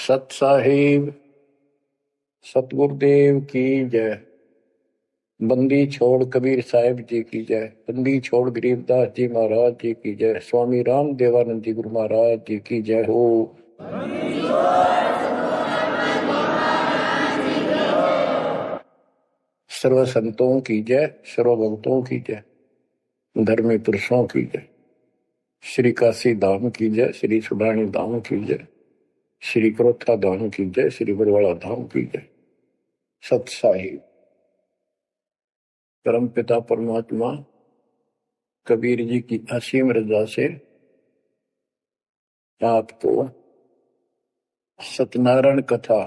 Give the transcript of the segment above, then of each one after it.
सत साहिब सतगुरुदेव की जय। बंदी छोड़ कबीर साहिब जी की जय। बंदी छोड़ गरीबदास जी महाराज जी की जय। स्वामी राम देवानंद जी गुरु महाराज जी की जय हो। सर्व संतों की जय, सर्व भक्तों की जय, धर्मी पुरुषों की जय। श्री काशी धाम की जय, श्री सुडानी धाम की जय, श्री क्रोथा धाम की जय, श्री बरवाड़ा धाम की जय। सत साहिब परम पिता परमात्मा कबीर जी की असीम रजा से आपको सत्यनारायण कथा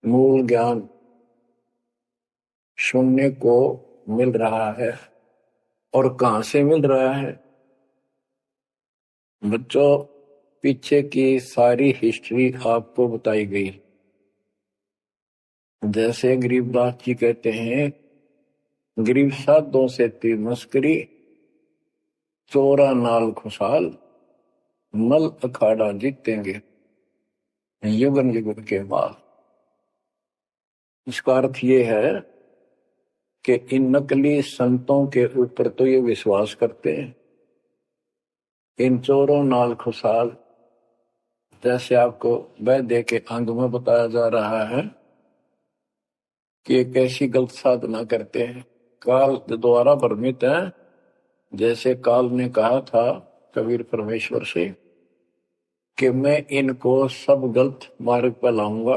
मूल ज्ञान सुनने को मिल रहा है। और कहां से मिल रहा है बच्चों? पीछे की सारी हिस्ट्री आपको बताई गई। जैसे गरीबदास जी कहते हैं, गरीब साधों से ती मस्करी, चोरा नाल खुशाल, मल अखाड़ा जीतेंगे युगन युगन के बाद। इसका अर्थ ये है कि इन नकली संतों के ऊपर तो ये विश्वास करते हैं, इन चोरों नाल खुशाल, जैसे आपको वैद्य के अंग में बताया जा रहा है कि एक ऐसी गलत साधना करते हैं, काल द्वारा भ्रमित है। जैसे काल ने कहा था कबीर परमेश्वर से कि मैं इनको सब गलत मार्ग पर लाऊंगा,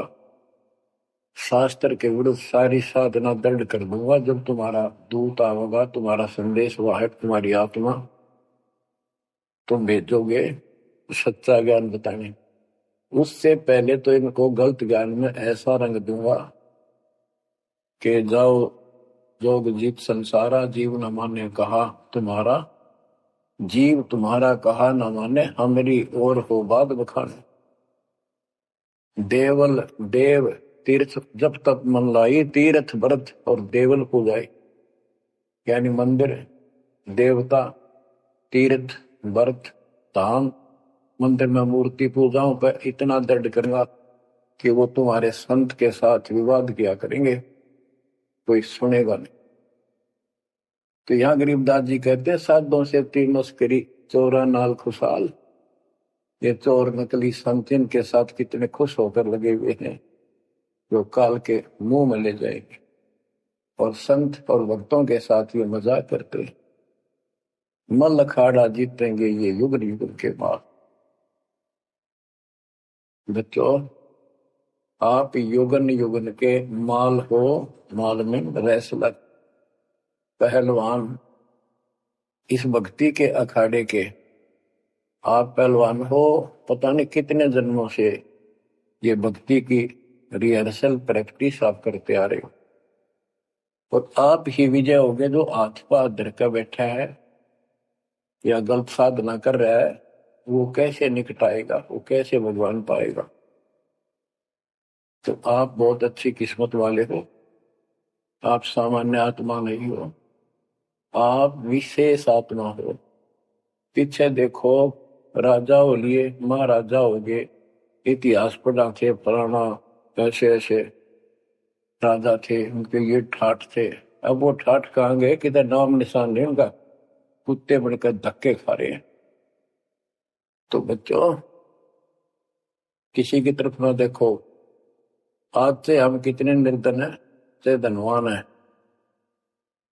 शास्त्र के विरुद्ध सारी साधना दृढ़ कर दूंगा। जब तुम्हारा दूत आवेगा, तुम्हारा संदेश वाहक, तुम्हारी आत्मा, तुम भेजोगे सच्चा ज्ञान बताने, उससे पहले तो इनको गलत ज्ञान में ऐसा रंग दूंगा कि जाओ जोग जीत संसारा, जीव न माने कहा तुम्हारा, जीव तुम्हारा कहा न माने, हमारी ओर हो बात बखाने। देवल देव तीर्थ जब तक मन लाई, तीर्थ व्रत और देवल पूजाई। यानी मंदिर, देवता, तीर्थ, व्रत, धाम, मंदिर में मूर्ति पूजाओं पर इतना दृढ़ करूंगा कि वो तुम्हारे संत के साथ विवाद किया करेंगे, कोई सुनेगा नहीं। तो यहाँ गरीबदास जी कहते हैं, साधों से ती मस्करी, चोरा नाल खुशाल। ये चोर नकली संत इनके साथ कितने खुश होकर लगे हुए हैं, जो काल के मुंह में ले जाएंगे। और संत और भक्तों के साथ ये मजाक करते हैं। मल अखाड़ा जीतेंगे ये युग युग के बाद। बच्चों, आप युगन युगन के माल हो, माल में रैसलक पहलवान, इस भक्ति के अखाड़े के आप पहलवान हो। पता नहीं कितने जन्मों से ये भक्ति की रिहर्सल प्रैक्टिस आप करते आ रहे हो, और आप ही विजय होगे जो हाथ पा धर कर बैठा है या गलत साधना कर रहा है। वो कैसे निकटाएगा, वो कैसे भगवान पाएगा? तो आप बहुत अच्छी किस्मत वाले हो। आप सामान्य आत्मा नहीं हो, आप विशेष आत्मा हो। पीछे देखो, राजा हो लिए, महाराजा हो गए, इतिहास पढ़ा थे, पुराना ऐसे ऐसे राजा थे, उनके ये ठाठ थे। अब वो ठाठ कहाँ गए? किधर नाम निशान नहीं उनका, कुत्ते बनकर धक्के खा रहे हैं। तो बच्चों, किसी की तरफ ना देखो। आज से हम कितने निर्धन है से धनवान है।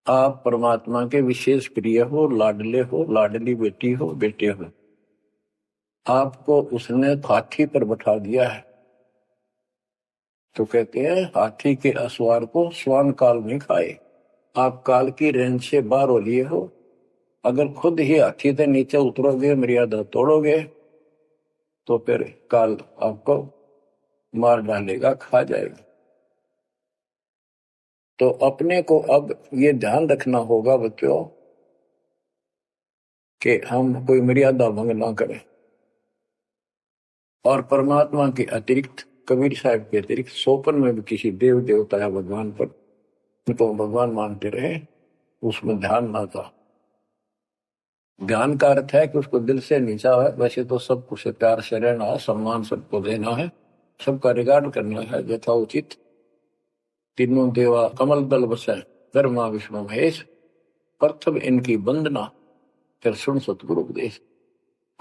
आप परमात्मा के विशेष प्रिय हो, लाडले हो, लाडली बेटी हो, बेटे हो। आपको उसने हाथी पर बैठा दिया है। तो कहते हैं, हाथी के असवार को स्वान काल नहीं खाए। आप काल की रेंज से बाहर हो लिए हो। अगर खुद ही हाथी से नीचे उतरोगे, मर्यादा तोड़ोगे, तो फिर काल आपको मार डालेगा, खा जाएगा। तो अपने को अब ये ध्यान रखना होगा बच्चों कि हम कोई मर्यादा भंग ना करें। और परमात्मा के अतिरिक्त, कबीर साहब के अतिरिक्त सोपन में भी किसी देव देवता या भगवान पर उनको भगवान मानते रहे, उसमें ध्यान ना था। ध्यान का अर्थ है कि उसको दिल से नीचा है। वैसे तो सब कुछ प्यार से रहना है, सम्मान सबको देना है, सबका रिगार्ड करना है यथोचित। तीनों देवा कमल दल बसे, ब्रह्मा विष्णु महेश, प्रथम इनकी वंदना, फिर सुन सतगुरु उपदेश।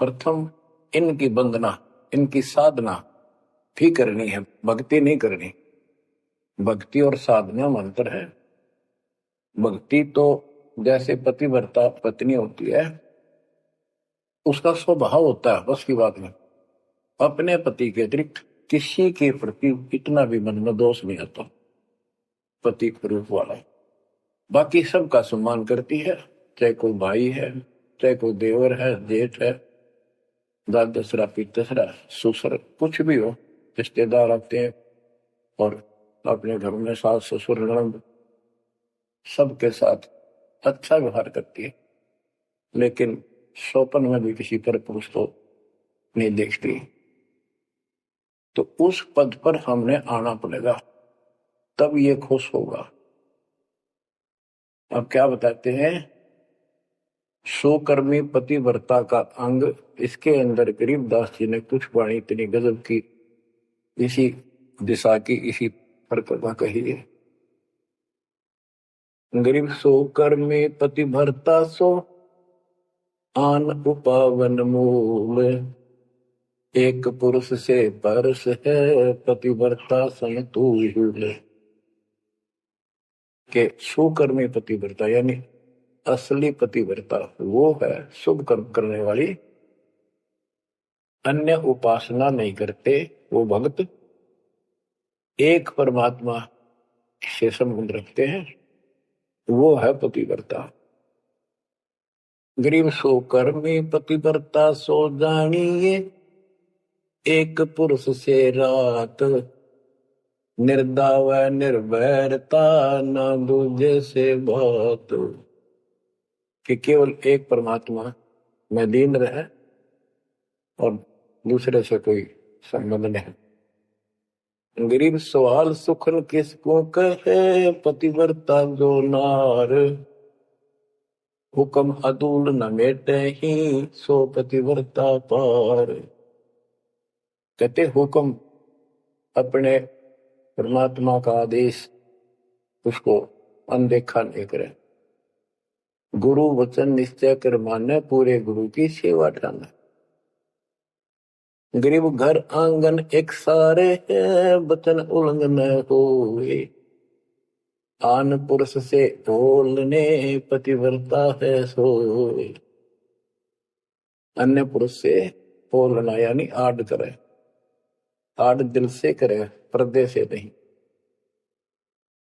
प्रथम इनकी वंदना, इनकी साधना भी करनी है, भक्ति नहीं करनी। भक्ति और साधना में अंतर है। भक्ति तो जैसे पतिव्रता पत्नी होती है, उसका स्वभाव होता है बस की बात में, अपने पति के अतिरिक्त किसी के प्रति इतना भी मन में दोष नहीं आता। पति रूप वाला बाकी सबका सम्मान करती है, चाहे कोई भाई है, चाहे कोई देवर है, जेठ है, दादसरा पितसरा ससुर कुछ भी हो, रिश्तेदार आते हैं और अपने घर में सास ससुर ननद सबके साथ अच्छा व्यवहार करती है। लेकिन स्वप्न में भी किसी पर पुरुष को नहीं देखती। तो उस पद पर हमने आना पड़ेगा, तब ये खुश होगा। अब क्या बताते हैं, सोकर्मी पतिव्रता का अंग, इसके अंदर गरीबदास जी ने कुछ वाणी इतनी गजब की इसी दिशा की, इसी प्रकल्पना कही है। गरीब सोकर्मी पतिव्रता सो आन उपावन मूल, एक पुरुष से परस है पतिव्रता समतुल। के सुकर्मी पतिव्रता यानी असली पतिव्रता वो है शुभ कर्म करने वाली, अन्य उपासना नहीं करते वो भक्त, एक परमात्मा से संबंध रखते हैं, वो है पतिव्रता। गरीब सो कर्मी पतिव्रता सो जानिए, एक पुरुष से रात, निर्दाव निर्भरता न दूजे से बात। कि केवल एक परमात्मा में लीन रहे और दूसरे से कोई संबंध नहीं। गरीब सवाल सुखन किसको कहे, पतिव्रता जो नार, हुक्म अदूल न मेटे ही सो पतिव्रता पार। कहते हुक्म अपने परमात्मा का आदेश उसको अनदेखा नहीं करे, गुरु वचन निश्चय कर माने, पूरे गुरु की सेवा ठाना। गरीब घर आंगन एक सारे है, वचन उल्लंघन होए, आन पुरुष से बोलने पतिव्रता है सोए। अन्य पुरुष से बोलना यानी आड़ करे, आड़ दिल से करे, पर्दे से नहीं।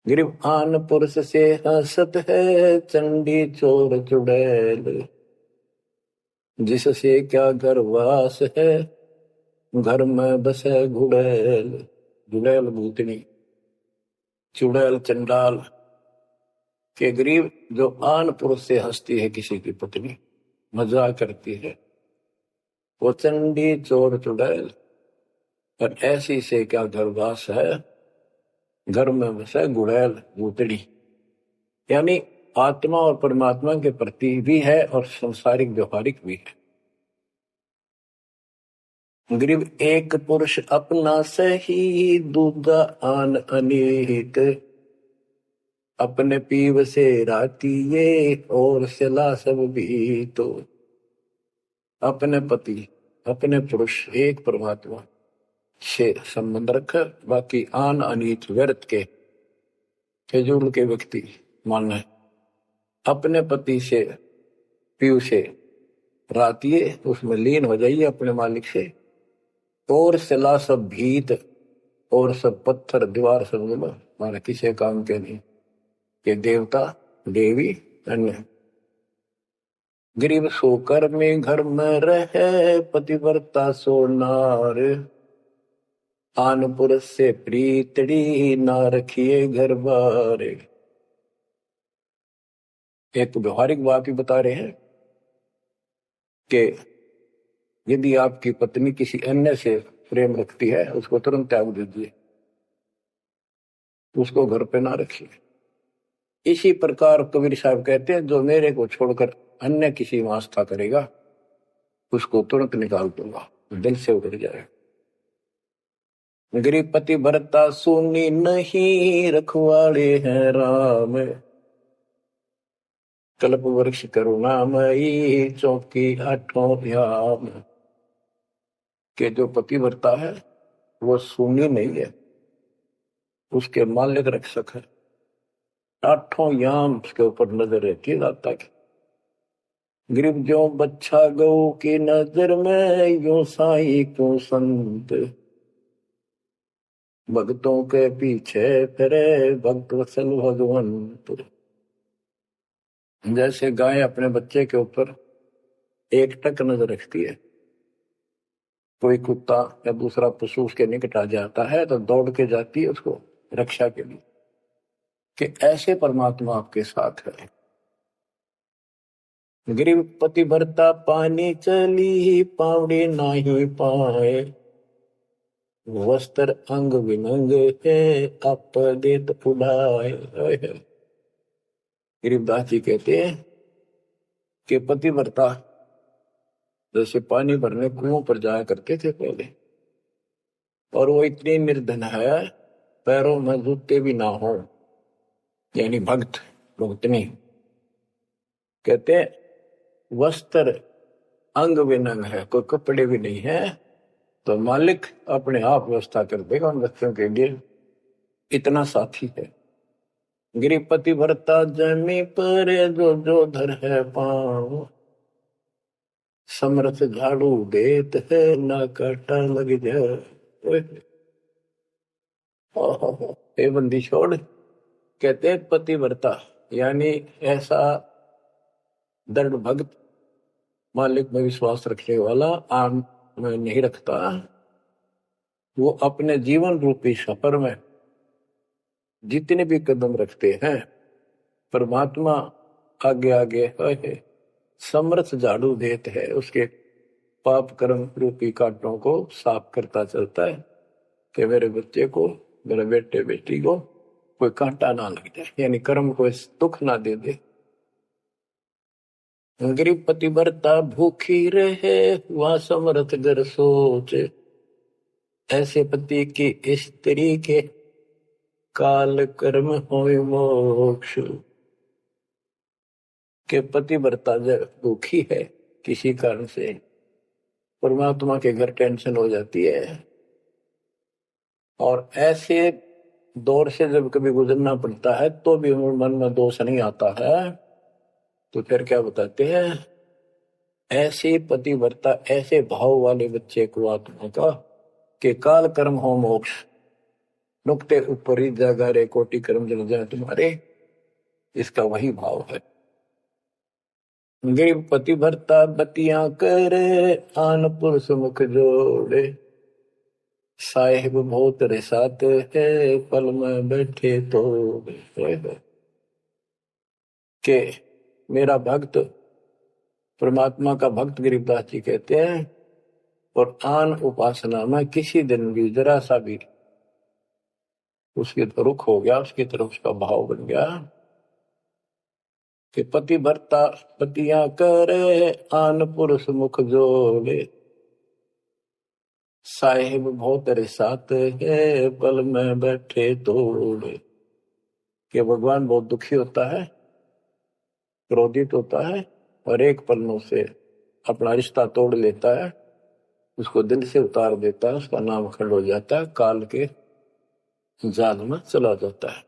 गरीब आन पुरुष से हंसत है, चंडी चोर चुड़ैल, जिससे क्या गर्वास है, घर में बसे गुड़ैल। गुड़ैल भूतनी, चुड़ैल चंडाल। के गरीब जो आन पुरुष से हंसती है किसी की पत्नी, मजाक करती है, वो चंडी चोर चुड़ैल, और ऐसी से क्या गर्वास है, घर में बसे गुड़ैल भूतड़ी। यानी आत्मा और परमात्मा के प्रति भी है और संसारिक व्यवहारिक भी है। गरीब एक पुरुष अपना सही, दूजा आन अनेक, अपने पीव से राती ये और सिला सब भी। तो अपने पति अपने पुरुष एक परमात्मा से संबंध रखकर बाकी आन अनीत व्यर्थ के फिजूल के व्यक्ति मानना, अपने पति से पीव से रातिए उसमें लीन हो जाइए अपने मालिक से, और सिला सब भीत, और सब पत्थर दीवार सब माना किसी काम के नहीं, के देवता देवी अन्य। गरीब सोकर में घर में रहे, पतिव्रता सो नार, आन पुरुष से प्रीतड़ी ना रखिए घर बार। एक व्यवहारिक बात भी बता रहे हैं कि यदि आपकी पत्नी किसी अन्य से प्रेम रखती है, उसको तुरंत त्याग दीजिए, उसको घर पे ना रखिए। इसी प्रकार कबीर साहब कहते हैं, जो मेरे को छोड़कर अन्य किसी में आस्था करेगा, उसको तुरंत निकाल दूंगा, दिल से उतर जाएगा। गरीब पति भरता सुनी नहीं, रखवाले हैं राम। कल्प वृक्ष करुणामयी, चौकी आठों ध्यान। के जो पति भरता है वो सुनी नहीं है, उसके मालिक रक्षक है। आठों याम उसके ऊपर नजर रहती है दाता की। गरीब जो बच्चा गौ की नजर में, यूं साई क्यों संत। भक्तों के पीछे फिरे, भक्त वत्सल भगवंत। जैसे गाय अपने बच्चे के ऊपर एक टक नजर रखती है, कोई कुत्ता या दूसरा पशु उसके निकट आ जाता है तो दौड़ के जाती है उसको रक्षा के लिए, कि ऐसे परमात्मा आपके साथ है। गरीब पति भरता पानी चली, पावड़ी नाही पाए। वस्त्र अंग विनंग है, आप देत उड़ाए। गरीबदास जी कहते हैं कि पति भरता जैसे पानी भरने कुओं पर जाया करते थे पहले, और वो इतनी निर्धन है पैरों में जूते भी ना हो, यानी भक्त भक्तनी। कहते वस्त्र अंग विनंग है, कोई कपड़े भी नहीं है, तो मालिक अपने आप व्यवस्था कर देगा उन बच्चों के लिए, इतना साथी है। गिरिपति भरता जमी पर, जो जो धर है पाँव। समर्थ झाड़ू देत है, ना काटा लग जाए। हे बंदी छोड़, कहते पति भरता यानी ऐसा दृढ़ भक्त, मालिक में विश्वास रखने वाला, आम में नहीं रखता। वो अपने जीवन रूपी सफर में जितने भी कदम रखते हैं, परमात्मा आगे आगे है, समर्थ झाड़ू देते है, उसके पाप कर्म रूपी कांटों को साफ करता चलता है, कि मेरे बच्चे को, मेरे बेटे बेटी को कोई कांटा ना लग जाए, यानी कर्म को दुख ना दे दे। गरीब पति भरता भूखी रहे, वह समर्थ घर सोच। ऐसे पति की स्त्री के, काल कर्म होय मोक्ष। के पति भरता जब दुखी है किसी कारण से, परमात्मा के घर टेंशन हो जाती है, और ऐसे दौर से जब कभी गुजरना पड़ता है तो भी मन में दोष नहीं आता है, तो फिर क्या बताते हैं, ऐसे पति भरता ऐसे भाव वाले बच्चे को आत्मा का, के काल कर्म हो मोक्ष। नुक्ते ऊपर ही जागा रे, कोटि कर्म जल जाए तुम्हारे, इसका वही भाव है। गरीब पति भरता बतियां करे, आन पुरुष मुख जोड़े। साहेब बहुत रिसात है, पल में बैठे तो के मेरा भक्त, परमात्मा का भक्त गरीबदास जी कहते हैं, और आन उपासना में किसी दिन भी जरा सा भी उसकी रुख हो गया, उसकी तरफ उसका भाव बन गया, कि पति भरता पतियां करे, आन पुरुष मुख जोड़े। साहेब बहुत रिसात है, पल में बैठे तोड़े। कि भगवान बहुत दुखी होता है, क्रोधित होता है, और एक पल में से अपना रिश्ता तोड़ लेता है, उसको दिल से उतार देता है, उसका नाम खंड हो जाता है, काल के जाल में चला जाता है।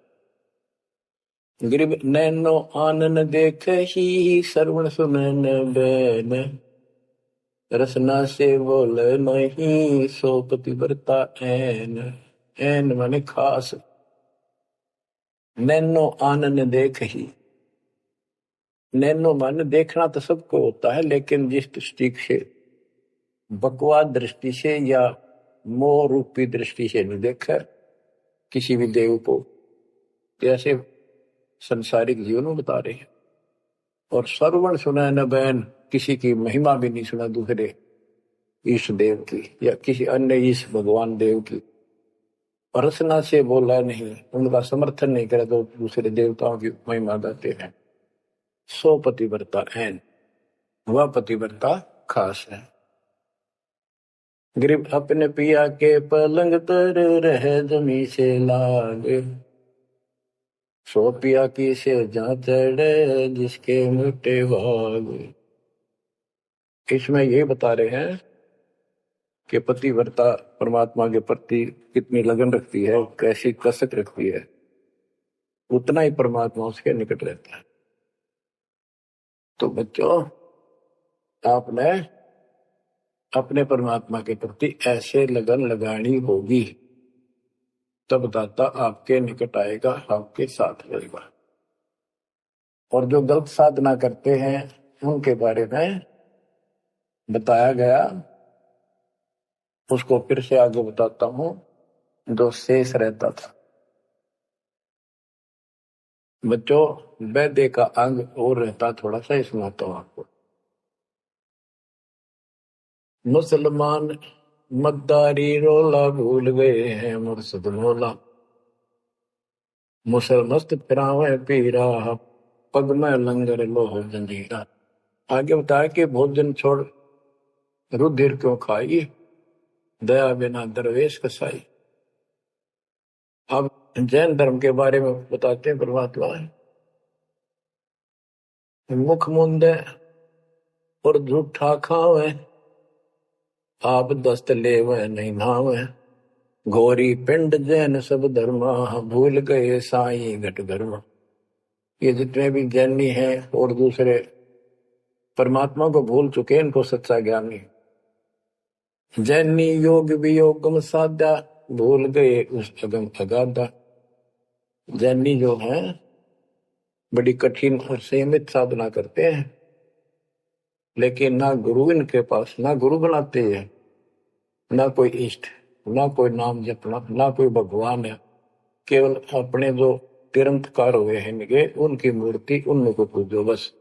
गरीब नैनो आनन देख ही, श्रवण सुनन बैन। रसना से बोल नहीं, सो पति भरता ऐन। ऐन माने खास। नैनो आनन देख ही, नैनो माने देखना तो सबको होता है, लेकिन जिस दृष्टि से, बकवाद दृष्टि से या मोह रूपी दृष्टि से नहीं देखा किसी भी देव को, जैसे संसारिक जीवन में बता रहे हैं। और श्रवण सुना न बैन, किसी की महिमा भी नहीं सुना दूसरे ईश देव की या किसी अन्य ईश भगवान देव की। रसना से बोला नहीं, उनका समर्थन नहीं करे तो दूसरे देवताओं की महिमा गाते हैं। सो पतिव्रता ऐन, वह पतिव्रता खास है। गरीब अपने पिया के पलंग तर रह जमी से लाग, सो पिया की से जा चढ़े जिसके मोटे भाग। इसमें ये बता रहे हैं कि पतिव्रता परमात्मा के प्रति कितनी लगन रखती है, कैसी कसक रखती है, उतना ही परमात्मा उसके निकट रहता है। तो बच्चों, आपने अपने परमात्मा के प्रति ऐसे लगन लगानी होगी, तब दाता आपके निकट आएगा, आपके साथ रहेगा। और जो गलत साधना करते हैं उनके बारे में बताया गया, उसको फिर से आगे बताता हूं। जो शेष रहता था बच्चों, वैद्य का अंग और रहता थोड़ा सा, इसमें आता हूं आपको। मुसलमान मद्दारी रोला भूल गए हैं मुर्शद मौला, मुसलमस्त फिरावे पीरा पग में लंगर लोह जंजीरा। आगे बताया कि भोजन छोड़ रुधिर क्यों खाई, दया बिना दरवेश कसाई। अब जैन धर्म के बारे में बताते हैं परमात्मा। मुख मुंदे और झूठा खावे, आप दस्त लेवे नहीं नावे, घोरी पिंड जैन सब धर्मा, भूल गए साई घट धर्मा। ये जितने भी ज्ञानी हैं और दूसरे परमात्मा को भूल चुके हैं, इनको सच्चा ज्ञान नहीं। जैनी योग वियोगम साधा, भूल गए उस अगम अगाधा। जैनी जो है बड़ी कठिन और सीमित साधना करते हैं, लेकिन ना गुरु इनके पास, ना गुरु बनाते हैं, ना कोई इष्ट, ना कोई नाम जपना, ना कोई भगवान है। केवल अपने जो तिरंतकार हुए हैं इनके, उनकी मूर्ति, उनको पूजो बस।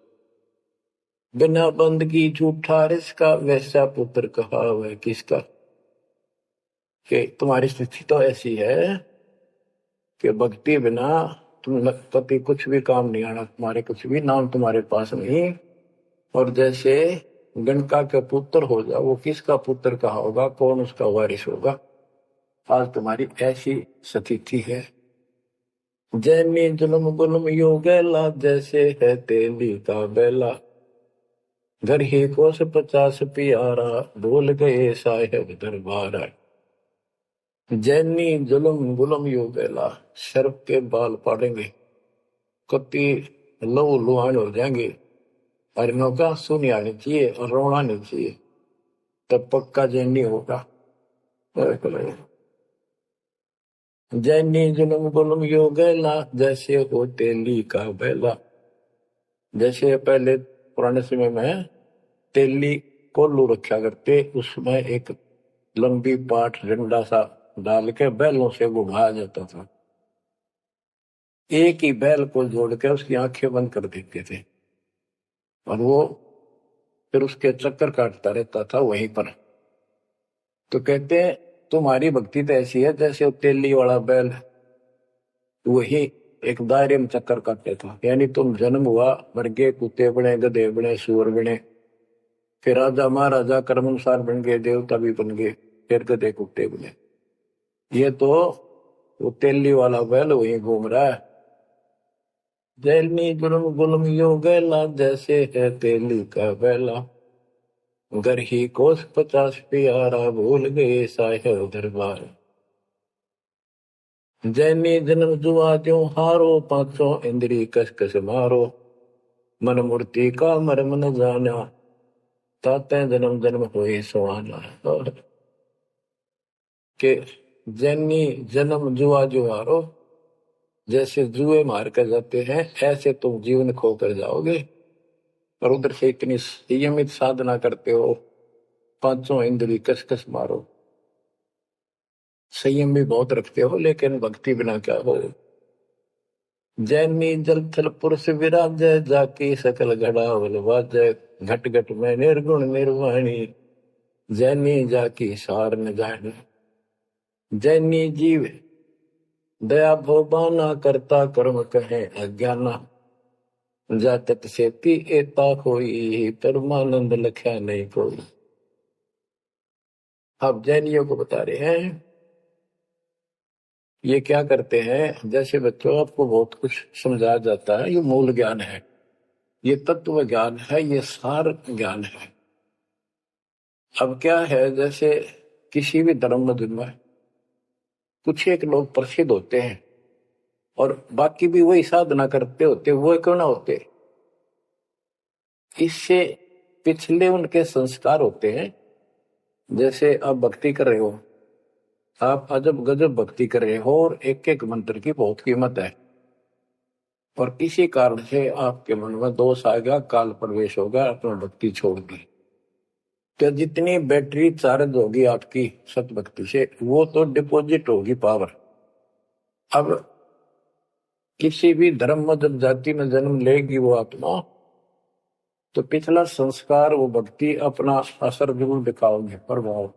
बिना बंदगी झूठा रिसका, वैसा पुत्र कहा वह किसका। कि तुम्हारी स्थिति तो ऐसी है कि भक्ति बिना तुम कभी कुछ भी काम नहीं आना, तुम्हारे कुछ भी नाम तुम्हारे पास नहीं। और जैसे गणका के पुत्र हो जाओ, वो किसका पुत्र कहा होगा, कौन उसका वारिस होगा। आज तुम्हारी ऐसी स्थिति है। जैनी जुल्म गुलम योगेला, जैसे है तेली का बेला, घर ही कोस 50 प्यारा, भूल गए साहेब दरबारा। जैनी जुल्म गुलम योगेला, सर्प के बाल पाड़ेंगे, कति लहू लुहान हो जाएंगे, और इनका सुनी आनी चाहिए और रोना नहीं चाहिए, तब पक्का जैनी होगा। जैनी जुल्म गुलम योगेला, जैसे हो तेली का बेला। जैसे पहले पुराने समय में तेली कोल्लू रखा करते, उसमें एक लंबी पाठ डंडा सा डाल के बैलों से घुमाया जाता था। एक ही बैल को जोड़ के उसकी आंखें बंद कर देते थे, और वो फिर उसके चक्कर काटता रहता था वहीं पर। तो कहते हैं तुम्हारी भक्ति तो ऐसी है जैसे तेली वाला बैल वही एक दायरे में चक्कर काटते था। यानी तुम जन्म हुआ, मर गए, कुत्ते बने, गधे बने, सुअर बने, फिर राजा महाराजा कर्मानुसार बन गए, देवता भी बन गए, फिर गधे कुत्ते बने। ये तो वो तेली वाला बैल वहीं घूम रहा है। जैनी जुल्म गुलम योगेला, जैसे है तेली का बैला, घर ही कोस 50 प्यारा, भूल गए साहेब दरबार। जैनी जन्म जुआ त्यों हारो, पांचों इंद्री कस कस मारो, मन मूर्ति का मर्म न जाना, ताते जन्म जन्म हुए सुहाना। और के जैनी जन्म जुआ जुआरो, जैसे जुए मार कर जाते हैं ऐसे तुम जीवन खोकर जाओगे। और उधर से इतनी संयमित साधना करते हो, पांचों इंद्री कस कस मारो, संयम भी बहुत रखते हो, लेकिन भक्ति बिना क्या हो। जैनी जल थल पुरुष विराजय, जाकी सकल घड़ा बाजय, घट घट में निर्गुण निर्वाणी, जैनी जाकी सार न जानी। जैनी जीव दया भोबाना, करता कर्म कहे अज्ञाना, जातक सेती एता कोई, परमानंद लख्या नहीं कोई। अब जैनियों को बता रहे हैं, ये क्या करते हैं, जैसे बच्चों आपको बहुत कुछ समझाया जाता है, ये मूल ज्ञान है, ये तत्व ज्ञान है, ये सार ज्ञान है। अब क्या है, जैसे किसी भी धर्म में कुछ एक लोग प्रसिद्ध होते हैं और बाकी भी वही साधना करते होते, वो क्यों ना होते, इससे पिछले उनके संस्कार होते हैं। जैसे आप भक्ति कर रहे हो, आप अजब गजब भक्ति कर रहे हो और एक एक मंत्र की बहुत कीमत है, और किसी कारण से आपके मन में दोष आ गया, काल प्रवेश होगा, अपना भक्ति छोड़ दी, तो जितनी बैटरी चार्ज होगी आपकी सत भक्ति से, वो तो डिपॉजिट होगी पावर। अब किसी भी धर्म में जब जाति में जन्म लेगी वो आत्मा, तो पिछला संस्कार वो भक्ति अपना असर जरूर दिखाओगे, प्रभाव,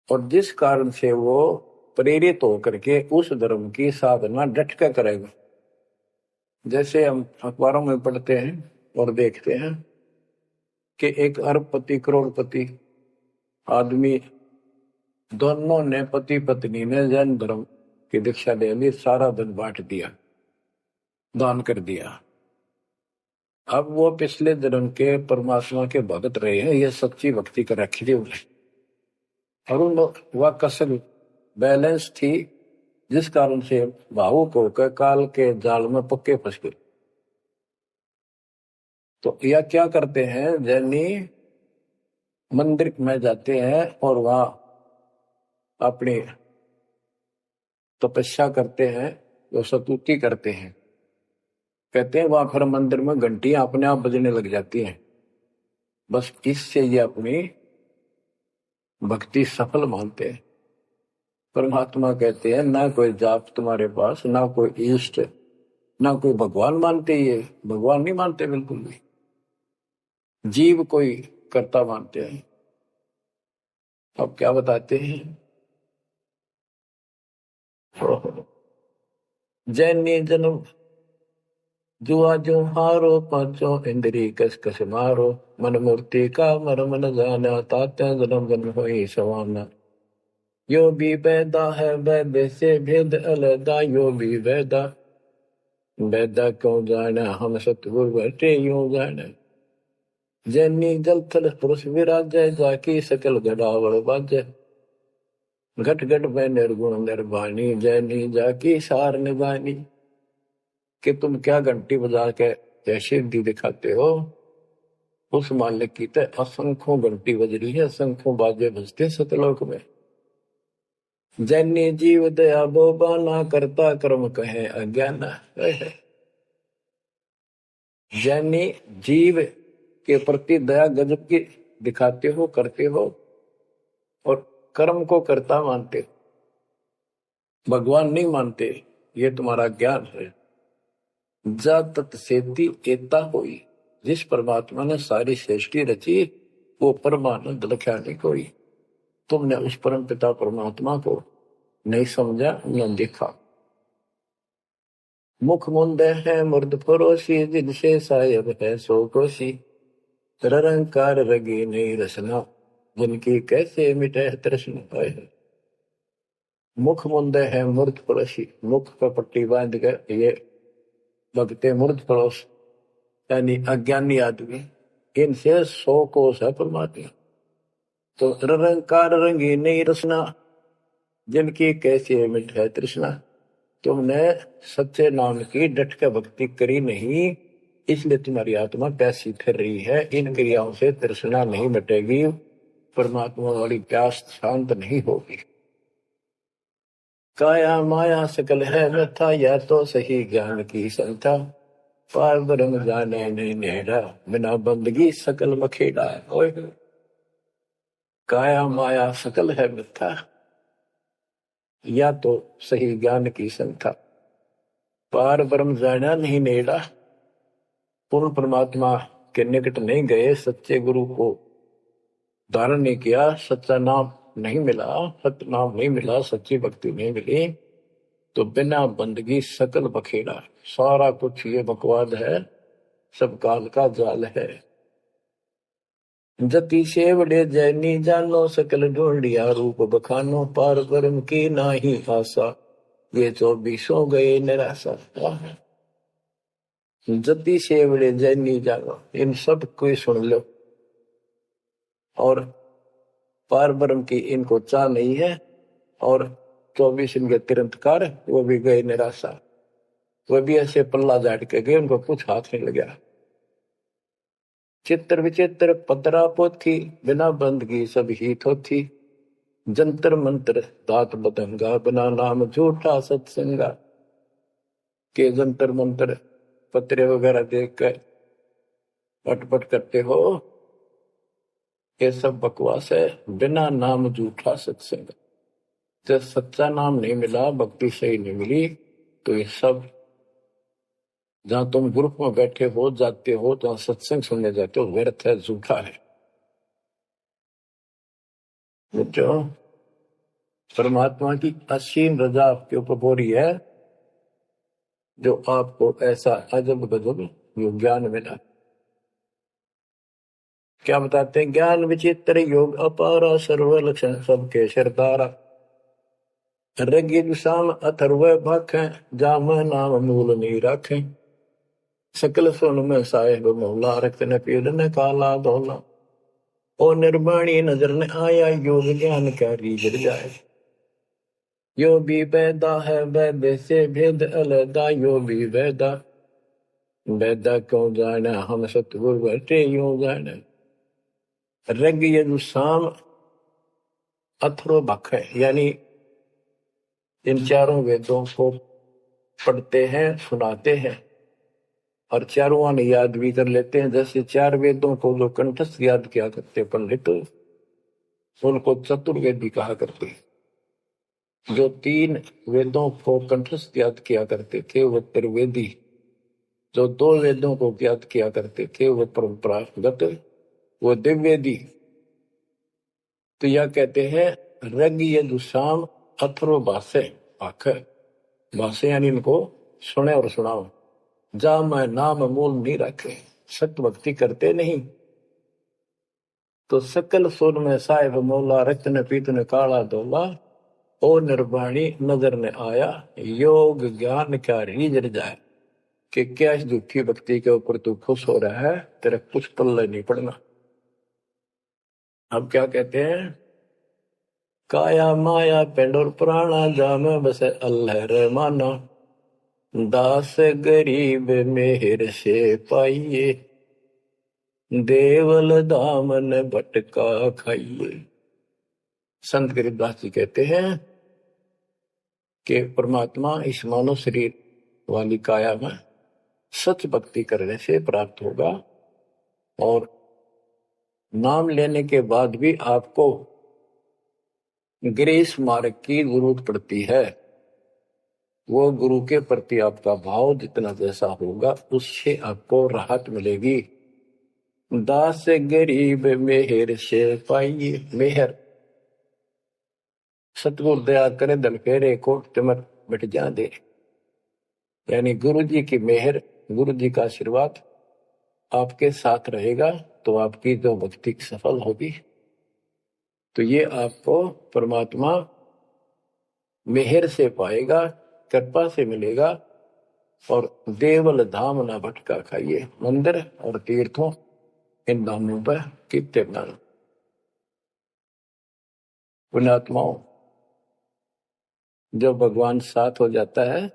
और जिस कारण से वो प्रेरित होकर के उस धर्म की साधना डट कर करेगा। जैसे हम अखबारों में पढ़ते हैं और देखते हैं कि एक अरबपति करोड़पति आदमी, दोनों ने पति पत्नी ने जैन धर्म की दीक्षा ले ली, सारा धन बांट दिया, दान कर दिया। अब वो पिछले जन्म के परमात्मा के भगत रहे हैं, ये सच्ची भक्ति कर रखी थी उन्हें, और उन वह कसर बैलेंस थी, जिस कारण से भावुक होकर काल के जाल में पक्के फंस गए। तो यह क्या करते हैं, जैनी मंदिर में जाते हैं और वहां अपनी तपस्या करते हैं, तो स्तुति करते हैं, कहते हैं वहां फिर मंदिर में घंटियां अपने आप बजने लग जाती हैं। बस इससे ये अपनी भक्ति सफल मानते हैं। परमात्मा कहते हैं ना कोई जाप तुम्हारे पास, ना कोई इष्ट, ना कोई भगवान मानते, ये भगवान नहीं मानते बिल्कुल भी, जीव कोई कर्ता मानते हैं। अब क्या बताते हैं, जैनी जन्म जुआ जो हारो, पांचों इंद्री कस कस मारो, मन मूर्ति का मरम न जाना, तात्या जन्म जन्म होई सवाना। यो भी वैदा है वैद से भेद अलगा, यो भी वैदा वैदा क्यों जाना, हम सतगुरु बैठे यूं जाना। जैनी जल थल पुरुष विराजय, जाकी सकल गड़ावड़ बाजय, घट घट में निर्गुण निर्वाणी, जैनी जाकी सार निभानी। कि तुम क्या घंटी बजा के जैसे दी दिखाते हो, उस मालिक की तो असंख्यों घंटी बज रही है, असंख्यों बाजे बजते सतलोक में। जैनी जीव दया बोबाना, करता कर्म कहे अज्ञान। जैनी जीव के प्रति दया गजब की दिखाते हो, करते हो, और कर्म को कर्ता मानते हो, भगवान नहीं मानते, ये तुम्हारा ज्ञान है। जा तत्सेती एता होई, जिस परमात्मा ने सारी सृष्टि रची, वो परमानंद लख्या नहीं कोई। तुमने उस परम पिता परमात्मा को नहीं समझा, न देखा। मुख मुंदे है मुर्द परोसी, जिनसे सायब है सो कोसी, निरंकार रगी नहीं रसना, जिनकी कैसे मिटे तृष्णा है। मुख मुंदे है मूर्ध पड़ोसी, मुख पर पट्टी बांध कर ये भगते मूर्ध पड़ोस, यानी अज्ञानी आदमी, इनसे 100 कोस है परमात्मा। तो निरंकार रंगी नहीं रसना, जिनकी कैसी मिट है तृष्णा। तुमने सच्चे नाम की डट के भक्ति करी नहीं, इसलिए तुम्हारी आत्मा प्यासी फिर रही है। इन क्रियाओं से तृष्णा नहीं मिटेगी, परमात्मा वाली प्यास शांत नहीं होगी। काया माया सकल है व्यथा, या तो सही ज्ञान की संथा, पार ब्रह्म जाने नहीं नेड़ा, बिना बंदगी सकल मखेड़ा। काया माया सकल है व्यथा, या तो सही ज्ञान की संथा, पार ब्रह्म जाना नहीं नेड़ा, पूर्ण परमात्मा के निकट नहीं गए, सच्चे गुरु को धारण नहीं किया, सच्चा नाम नहीं मिला, सत्य नाम नहीं मिला, सच्ची भक्ति नहीं मिली, तो बिना बंदगी सकल बखेड़ा। सारा कुछ ये बकवाद है, सब काल का जाल है। जति सेवड़े जैनी जानो सकल ढूंढिया रूप बखानो पार ब्रह्म की नाही आशा ये 24 गए निराशा। जति सेवड़े जैनी जानो इन सब को सुन लो और पार ब्रह्म की इनको चाह नहीं है और 24 इनके तिरंतकार वो भी गए निराशा। वो भी ऐसे पल्ला झाड़ के गए उनको कुछ हाथ नहीं लगा। चित्र विचित्र पतरा पोथी बिना बंद की सब ही थोथी जंतर मंत्र दात बदंगा बिना नाम झूठा सत्संगा के जंतर मंत्र पत्रे वगैरह देख कर पटपट करते हो ये सब बकवास है। बिना नाम झूठा सत्संग जब सच्चा नाम नहीं मिला भक्ति सही नहीं मिली तो ये सब जहां तुम ग्रुप में बैठे हो जाते हो तो सत्संग सुनने जाते हो व्यर्थ है झूठा है। जो परमात्मा की असीम रजा आपके ऊपर हो रही है जो आपको ऐसा अजब गजब योग ज्ञान मिला। क्या बताते हैं ज्ञान विचित्र योग अपारा सर्व लक्षण सबके शरदारा रगिद शाम अथर्व भख जाम नाम मूल नहीं रखें सकल सुन में साहेब मौला रक्त न पीड़ न काला धोला ओ निर्वाणी नजर न आया योग ज्ञान का रीझ जाए यो भी वैदा है वैद से भेद अलदा यो भी वैदा वैदा क्यों जाना हम सतगुरु बैठे यूं जाना रग यजुसाम अथर्व भख है यानी इन चारों वेदों को पढ़ते हैं सुनाते हैं और चारों आने याद भी कर लेते हैं। जैसे 4 वेदों को जो कंठस्थ याद किया करते पंडित उनको चतुर्वेदी कहा करते। जो 3 वेदों को कंठस्थ याद किया करते थे वो त्रिवेदी। जो 2 वेदों को याद किया करते थे वो परंपरागत वो दिव्यवेदी। तो यह कहते हैं रग यजुसाम अथर्व भाषे भाख भाषे यानी इनको सुने और सुनाओ जा मैं नाम मूल नहीं रखे सत्य भक्ति करते नहीं तो सकल सुर में साहिब मौला रक्त न पीत न काला धोला ओ निर्वाणी नजर ने आया योग ज्ञान क्या रीझ जाए कि क्या इस दुखी भक्ति के ऊपर तू खुश हो रहा है तेरा कुछ पल्ले नहीं पड़ना। अब क्या कहते हैं काया माया पेंडोर पुराना जाम बसे अल्लाह रहमाना दास गरीब मेहर से पाइए देवल दामन भटका खाइए। संत गरीबदास जी कहते हैं कि परमात्मा इस मानव शरीर वाली काया में सच भक्ति करने से प्राप्त होगा और नाम लेने के बाद भी आपको ग्रेस मार्ग की जरूरत पड़ती है। वो गुरु के प्रति आपका भाव जितना जैसा होगा उससे आपको राहत मिलेगी। दास गरीब मेहर से पाइए मेहर सतगुरु दया करे दल फेरे कोट तिमर मिट जा दे यानी गुरु जी की मेहर गुरु जी का आशीर्वाद आपके साथ रहेगा तो आपकी जो भक्ति सफल होगी। तो ये आपको परमात्मा मेहर से पाएगा कृपा से मिलेगा और देवल धाम ना भटका खाइए। मंदिर और तीर्थों इन धामों पर कितने पुण्यात्माओं जब भगवान साथ हो जाता है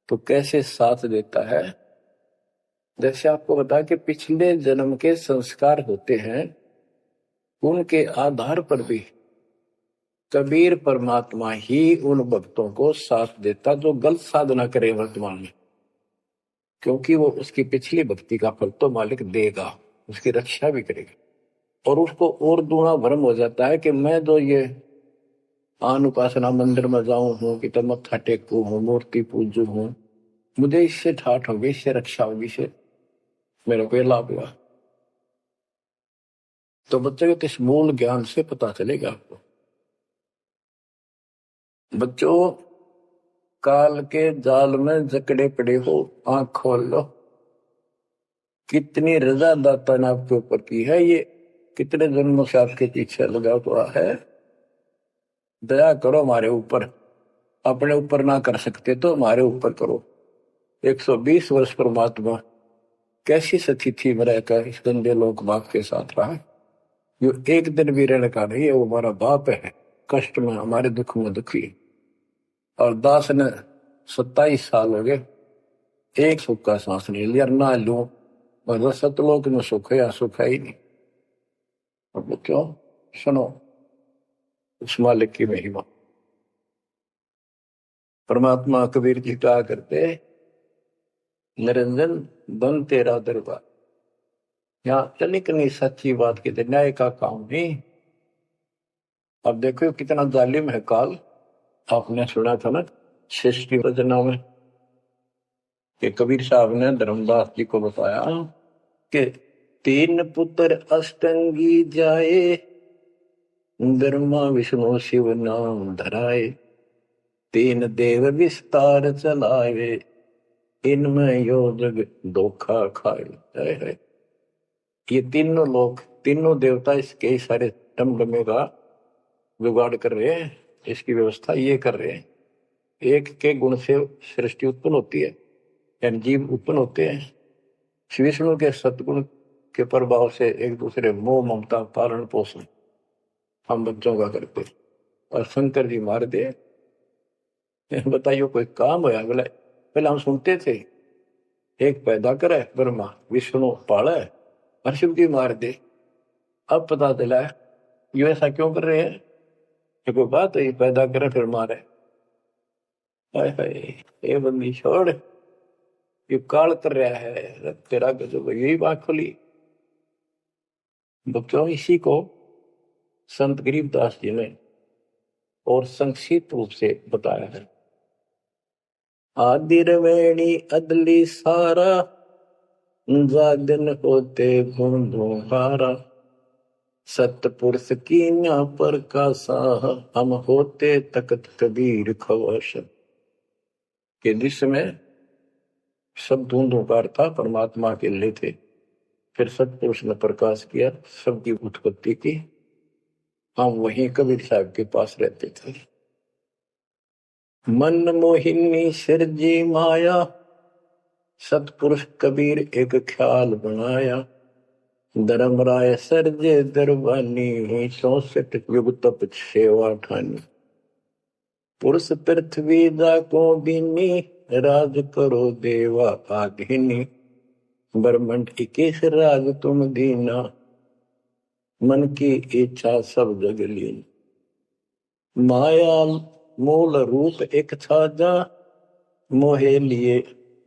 तो कैसे साथ देता है। जैसे आपको बता कि पिछले जन्म के संस्कार होते हैं उनके आधार पर भी कबीर परमात्मा ही उन भक्तों को साथ देता जो गलत साधना करे वर्तमान में क्योंकि वो उसकी पिछली भक्ति का फल तो मालिक देगा उसकी रक्षा भी करेगा और उसको और दूना भ्रम हो जाता है कि मैं जो ये आन उपासना मंदिर में जाऊं हूं कि तब मत्था टेकू हूं मूर्ति पूजू हूं मुझे इससे ठाठ होगी इससे रक्षा होगी इससे मेरे को लाभ हुआ। तो बच्चों के इस मूल ज्ञान से पता चलेगा आपको। बच्चों काल के जाल में जकड़े पड़े हो आंख खोल लो कितनी रजा दाता ने आपके ऊपर की है। ये कितने जन्मों से आपके पीछे लगा हुआ है, दया करो हमारे ऊपर। अपने ऊपर ना कर सकते तो हमारे ऊपर करो। 120 वर्ष परमात्मा कैसी स्थिति में रहकर इस गंदे लोक बाप के साथ रहा। जो एक दिन भी रहने का नहीं है, वो हमारा बाप है, कष्ट में हमारे दुख में दुखी। और दास ने 27 साल हो गए, एक सुख का सांस नहीं लिया, ना लू। मतलब सतलोक में सुख है या सुख है ही नहीं। अब क्यों? सुनो उस मालिक की महिमा। परमात्मा कबीर जी कहा करते, निरंजन बन तेरा दरबार। यहाँ तनिक नहीं सच्ची बात की न्याय का काम नहीं। अब देखो कितना जालिम है काल। आपने सुना था ना सृष्टि रचना में कि कबीर साहब ने धर्मदास जी को बताया कि 3 पुत्र अष्टंगी जाए, ब्रह्मा विष्णु शिव नाम धराए, 3 देव विस्तार चलाए, इनमें यो जग धोखा खाए है। ये तीनों लोग, तीनों देवता इसके सारे टमटमे का जुगाड़ कर रहे हैं, इसकी व्यवस्था ये कर रहे हैं। एक के गुण से सृष्टि उत्पन्न होती है, यानी जीव उत्पन्न होते हैं। विष्णु के सतगुण के प्रभाव से एक दूसरे मोह ममता पालन पोषण हम बच्चों का करते। और शंकर जी मार दे, बताइए कोई काम होया? बोले पहले हम सुनते थे एक पैदा करे ब्रह्मा, विष्णु पाले और शिव जी मार दे। अब पता चला ये ऐसा क्यों कर रहे हैं? ये कोई बात है? पैदा करे फिर मारे। हाय हाय, ये बंदी छोड़, ये काल कर रहा है तेरा गजब। यही बात खुली बच्चों। इसी को संत गरीबदास जी ने और संक्षिप्त रूप से बताया है। आदि रवेणी अदली सारा, जागन होते धुंधुहारा, सतपुरुष की न्या पर का साह, हम होते तकत कबीर खवश। के दृश्य में सब धुंधुकार था, परमात्मा के लिए थे। फिर सतपुरुष ने प्रकाश किया, सबकी उत्पत्ति की। हम वहीं कबीर साहब के पास रहते थे। मन मोहिनी सिरजी माया, सतपुरुष कबीर एक ख्याल बनाया, धर्मराय सरजे दरबानी, 64 युग तप सेवा ठानी। पुरुष पृथ्वी जा को दीनी, राज करो देवा आधीनी, ब्रह्मंड 21 राज तुम दीना, मन की इच्छा सब जग लीन। माया मूल रूप एक छाजा, मोहे लिए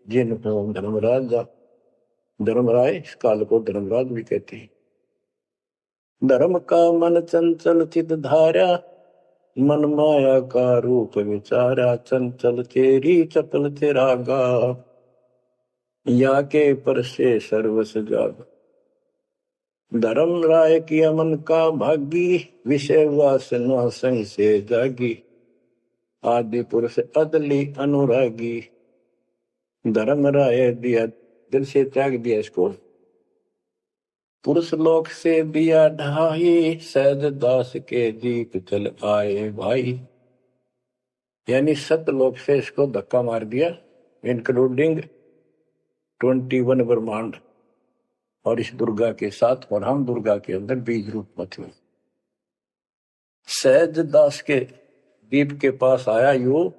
जिन हो धर्मराजा। धर्मराय इस काल को धर्मराज भी कहते हैं। धर्म का मन चंचल चित धारा, मन माया का रूप विचारा, चंचल तेरी चपल तेरागा, या के पर से सर्वस जाग। धर्म राय की अमन का भागी, विषय वासना संग से जागी, आदि पुरुष अदली अनुरागी। धर्म राय दिया, दिल से त्याग दिया इसको। पुरुष लोक से दिया ढाई, सहज दास के दीप चल आए भाई। यानी सतलोक से इसको धक्का मार दिया, इंक्लूडिंग 21 ब्रह्मांड और इस दुर्गा के साथ। और हम दुर्गा के अंदर बीज रूप में थे। सहज दास के दीप के पास आया यू,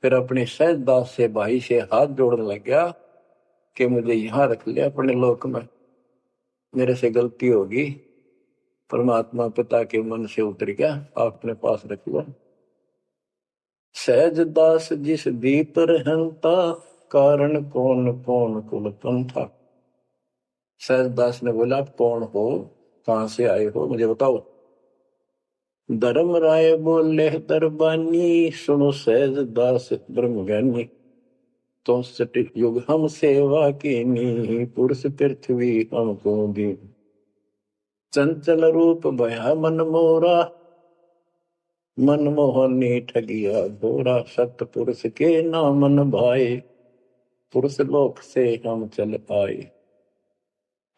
फिर अपने सहज दास से भाई से हाथ जोड़ने लग गया कि मुझे यहां रख लिया अपने लोक में, मेरे से गलती होगी। परमात्मा पिता के मन से उतर गया, अपने पास रख लो। सहज दास जिस दीप रहता, कारण कौन कौन कुल पंथा। सहज दास ने बोला आप कौन हो, कहां से आए हो, मुझे बताओ। धर्म राय बोले दरबानी, सुनो सहज दास ब्रह्म ज्ञानी। तो सटिक युग हम सेवा कीनी, पुरुष पृथ्वी हमको दी। चंचल रूप भया मन मोरा, मन मोहनी ठगिया घोरा। सतपुरुष के नामन भाए, पुरुष लोक से हम चल आए।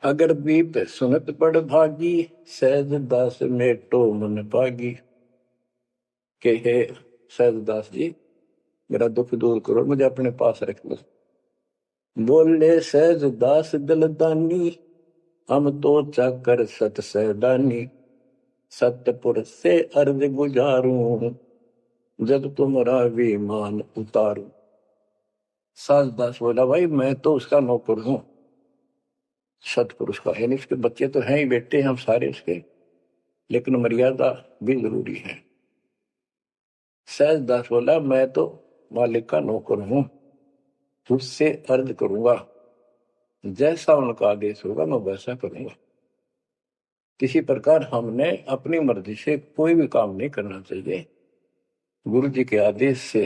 अगर बीप सुनत पड़ भागी, सहज दास मेटो मन पागी। के हे सहज दास जी, मेरा दुख दूर करो, मुझे अपने पास रख लो। बोले सहज दास दलदानी, हम तो चाकर सत सहदानी। सतपुर से अर्ज गुजारूं, जब तुम्हारा विमान उतारूं। सहज दास बोला, भाई मैं तो उसका नौकर हूं, सतपुरुष का, यानी उसके बच्चे तो हैं ही, बेटे हम सारे उसके, लेकिन मर्यादा भी जरूरी है। सहज दास बोला, मैं तो मालिक का नौकर हूं, उससे अर्ज करूंगा, जैसा उनका आदेश होगा मैं वैसा करूंगा। किसी प्रकार हमने अपनी मर्जी से कोई भी काम नहीं करना चाहिए। गुरु जी के आदेश से,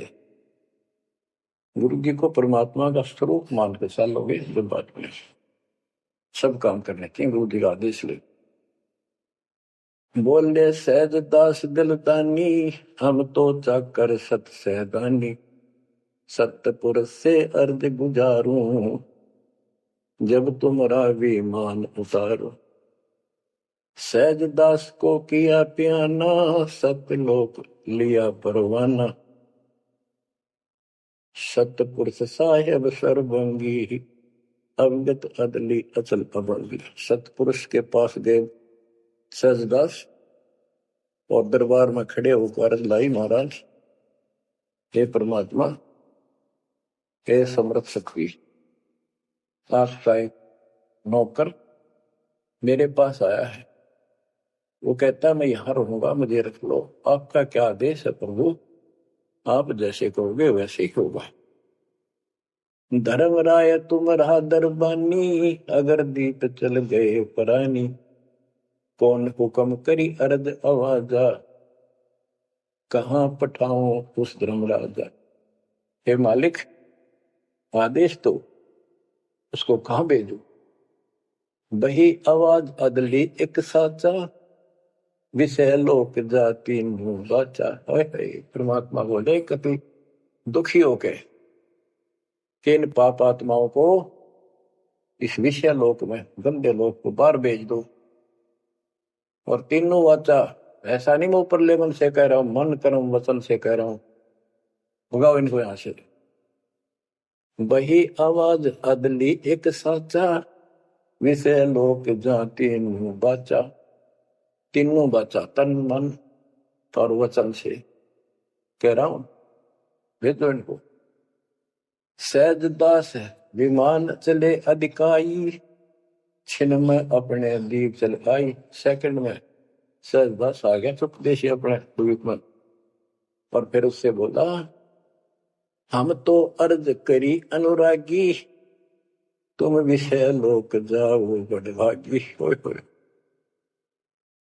गुरु जी को परमात्मा का स्वरूप मान के चलोगे जब बात में, सब काम करने चाहिए गुरु जी का आदेश ले। बोले सहज दास दिलदानी, हम तो चाकर सत सहदानी। सतपुर से अर्ज गुजारूं, जब तुम्हारा विमान उतारो। सहज दास को किया प्याना, सतलोक लिया परवाना। सतपुरुष साहेब सर्वंगी, अवगत अदली अचल अभंगी। सतपुरुष के पास गए सहजदास और दरबार में खड़े होकर अर्ज लाई, महाराज हे परमात्मा, हे समर्थ शक्ति, आपका एक नौकर मेरे पास आया है, वो कहता है मैं यहां रहूंगा, मुझे रख लो, आपका क्या आदेश है प्रभु, आप जैसे कहोगे वैसे ही होगा। धर्मराय तुम्हारा दरबानी, अगर दीप चल गए परानी। कौन हुक्म करी अर्ज आवाजा, कहां पठाऊं उस धर्मराजा। हे मालिक, आदेश तो, उसको कहां भेजू। बही आवाज अदली एक साचा, विषय लोक जाति मुंह बाचा। परमात्मा बोले, कभी दुखी होके इन पाप आत्माओं को इस विषय लोक में, गंदे लोक को बाहर भेज दो। और तीनों वाचा, ऐसा नहीं मैं ऊपर लेवल से कह रहा हूं, मन कर्म वचन से कह रहा हूं, भगाओ इनको यहां से। वही आवाज अदली एक साचा, विषय लोक जाति मुंह बाचा। तीनों बाचा, तन मन और वचन से कह रहा हूं, भेजो इनको। सहज दास विमान चले अधिकाई, छिन में अपने दीप चल आई। सेकंड में सहज दास आ गया चुपदेशी अपने द्वीप में, और फिर उससे बोला, हम तो अर्ज करी अनुरागी, तुम विषय लोक जाओ बड़भागी।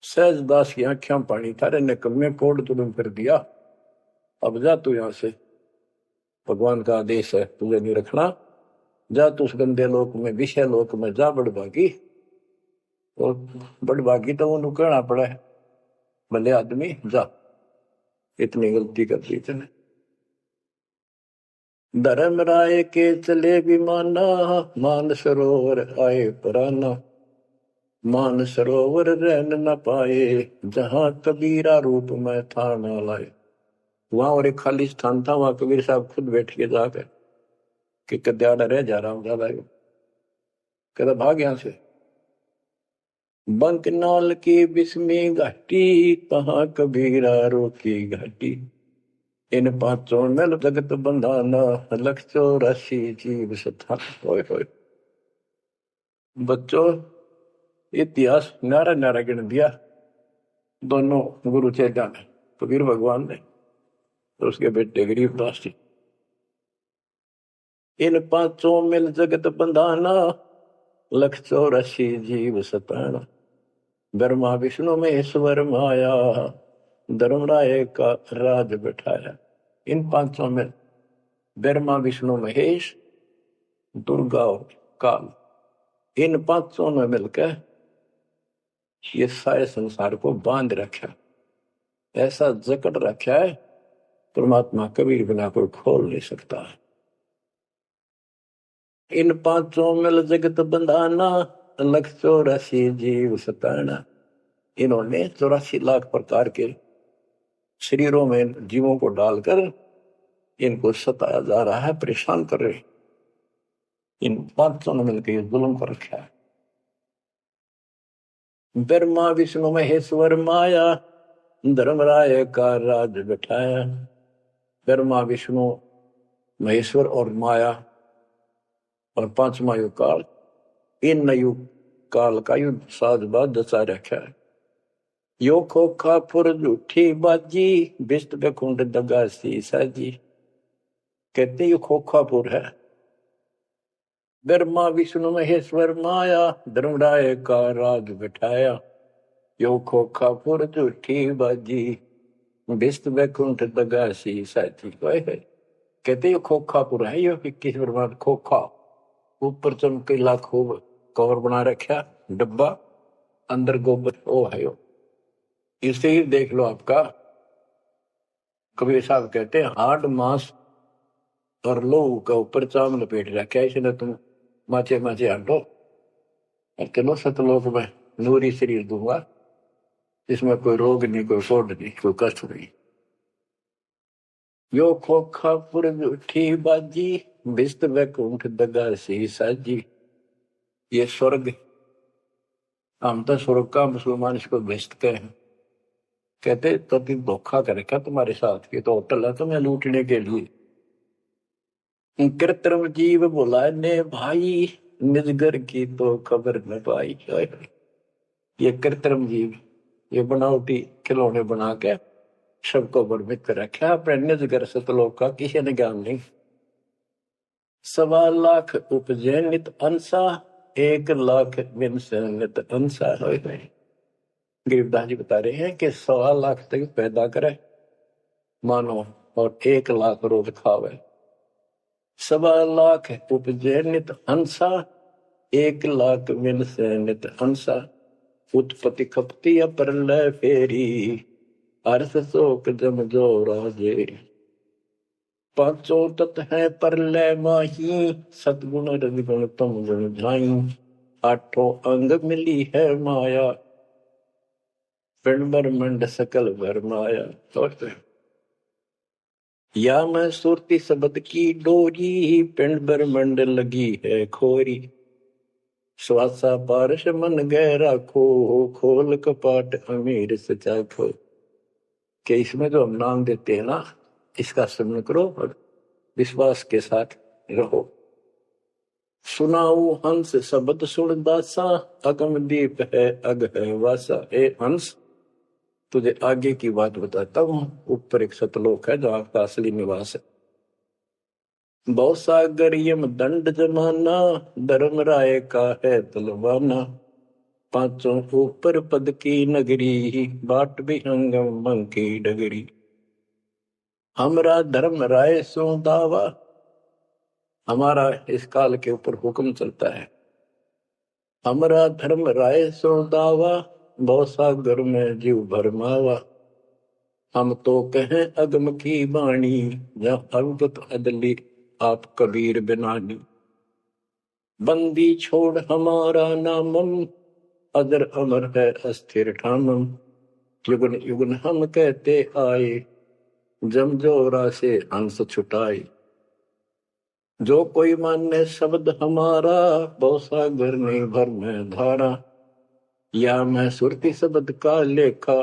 सहज दास की आंखें पानी था, रे निकम्मे कोड तुम कर दिया, अब जा तू यहां से, भगवान का आदेश है तुझे नहीं रखना, जा तू उस गंदे लोक में, विषय लोक में जा बड़भागी। और बड़भागी तो वो कहना पड़ा है, भले आदमी जा, इतनी गलती कर दी तूने। धर्मराय के चले विमाना, मान सरोवर आए पराना। मान सरोवर रहन न पाए, जहां कबीरा रूप में था न लाए। वहां और एक खाली स्थान था, वहां कबीर साहब खुद बैठ के जाकर कि कद्याड़ा रह जा रहा हूं, ज्यादा कहता भाग यहां से। बंकनाल की बिस्मी घाटी, कहां कबीरा रोकी घाटी। इन पांचों में जगत बंधाना, लख 84 जीव सथा। बच्चों, इतिहास नारा नारा गिन दिया दोनों गुरु चेला ने, कबीर भगवान ने तो उसके बेटे गरीबदास जी। इन पांचों मिल जगत बंधाना, लख 84 जीव सताना। ब्रह्मा विष्णु महेश्वर माया, धर्मराय का राज बैठाया। इन पांचों में ब्रह्मा विष्णु महेश, दुर्गा और काल, इन पांचों में मिलकर ये सारे संसार को बांध रखा, ऐसा जकड़ रखा है, परमात्मा कबीर बिना कोई खोल नहीं सकता। इन पांचों मिल जगत बंधाना, लख 84 जीव सताना। इन्होंने 84 लाख प्रकार के शरीरों में जीवों को डालकर इनको सताया जा रहा है, परेशान कर रहे। इन पांचों ने मिलकर जुल्म कर रखा है। ब्रह्मा विष्णु महेश्वर माया, धर्मराय का राज बिठाया। ब्रह्मा विष्णु महेश्वर और माया और पांचवा युग काल, इन युग काल का युद्ध साजबाज दसा रखा है। यो खोखा फुर झूठी बाजी, बिस्त कुंड दगा सी साजी। कहते यो खोखापुर है। ब्रह्मा विष्णु महेश्वर माया, धर्मराय का राज बिठाया। यो खोखापुर झूठी बाजी, बिस्त बैकुंठ दगा सी साजी। कहते यो खोखापुर है। यो 21 ब्रह्मांड खोखा, ऊपर चमकीला खूब कवर बना रखा, डब्बा अंदर गोबर ओ है। यो इसे ही देख लो। आपका कबीर साहब कहते हैं हाड मांस और लोहू का ऊपर चाम लपेट रखा है, इसने तुम माचे माचे हटो और चलो सतलोक में नूरी शरीर दूंगा, इसमें कोई रोग नहीं, कोई फोड़ नहीं, कोई कष्ट नहीं। यो खोखापुर झूठी बाजी, बिस्त बैकुंठ दगा सी साजी। ये स्वर्ग, हम तो स्वर्ग का, मुसलमान इसको बेस्ट कहे। कहते तो तुम धोखा करेगा तुम्हारे साथ, ये तो होटल है तुम्हें लूटने के लिए। कृत्रिम जीव बुलाए ने भाई, निजगर की तो खबर न पाई। ये कृत्रिम जीव, ये बनावटी खिलौने बना के सबको भ्रमित कर रखा, अपने निजगर सतलोक का किसी ने ज्ञान नहीं। 1.25 लाख उपजे नित अंसा, 1 लाख बिन से नित अंसा। गरीबदास जी बता रहे हैं कि 1.25 लाख तक पैदा करे मानो और 1 लाख रोज खावे। 1.25 लाख उपजे नित हंसा, 1 लाख बिन से नित हंसा। उत्पत्ति खपती प्रलय फेरी, अर्थ शोक जम जो राजेरी। पांचों तत् है प्रलय माही, सतगुण रजगुण तुम गुण झाई। 8 अंग मिली है माया, पिंड ब्रह्मंड सकल भरमाया। या मैं सुरती शब्द की डोरी, पिंड ब्रह्मंड लगी है खोरी। श्वासा पारस मन गहरा खो, खोल कपाट अमीर सचा खो। कि इसमें जो हम नाम देते हैं ना, इसका स्मरण करो और विश्वास के साथ रहो। सुनाऊ हंस शब्द सुन दासा, अगम दीप है अग है वासा। ए हंस, तुझे आगे की बात बताता हूं। ऊपर एक सतलोक है जहां का असली निवास है। बहुसागर यम दंड जमाना, धर्मराय का है तलवाना। पांचों ऊपर पद की नगरी, बाट विहंगम मंग की डगरी। हमरा धर्मराय सो दावा, हमारा इस काल के ऊपर हुक्म चलता है। हमरा धर्मराय सो दावा, बहुसागर में जीव भरमावा। हम तो कहें अगम की वाणी, जहाँ अवगत अदली आप कबीर बिनानी। बंदी छोड़ हमारा नामम, अदर अमर है अस्थिर ठामम। युगन युगन हम कहते आए, जमजोरा से हंस छुटाए। जो कोई माने शब्द हमारा, बहुसागर नहीं भर में धारा। या मैं सुरती शब्द का लेखा,